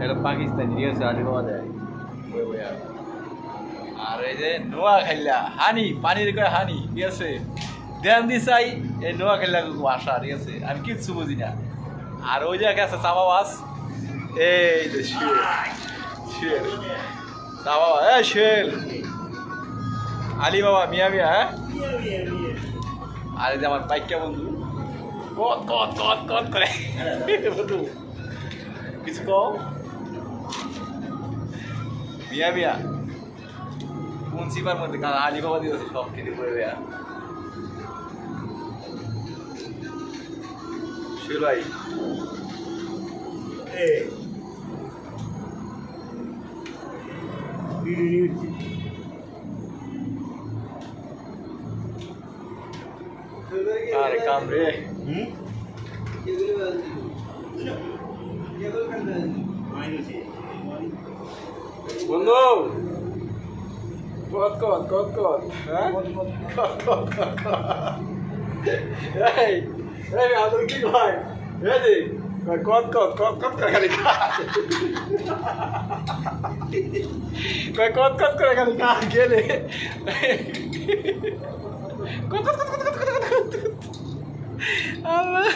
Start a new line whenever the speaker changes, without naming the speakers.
এটা পাকিস্তানি ঠিক আছে আলি বাবা দেয় আর এই যে নোয়া খাইলা হানি পানির কয় হানি ঠিক আছে দেন দি চাই এই নোয়া খাইলা ভাষা ঠিক আছে আমি কিচ্ছু বুঝি না আর ওই জায়গায় আছে চাপা মাছ এই যে শিল শিল চাপা এ শিল আলি বাবা মিয়া মিয়া হ্যাঁ আর এই যে আমার পাইকা বন্ধু কত কত কত কত করে বন্ধু কিছু কও মিয়া মিয়া কোন সিপার মধ্যে কারণ আলি বাবা দিয়েছে সব খেতে পড়ে দেয়া শিলাই আরে কাম রে বন্ধু কত কত কত কত হ্যাঁ কত কত এই এই আদর কি ভাই এই যে কত কত কত কত করে খালি কত কত করে খালি গেলে কত কত কত কত কত কত আল্লাহ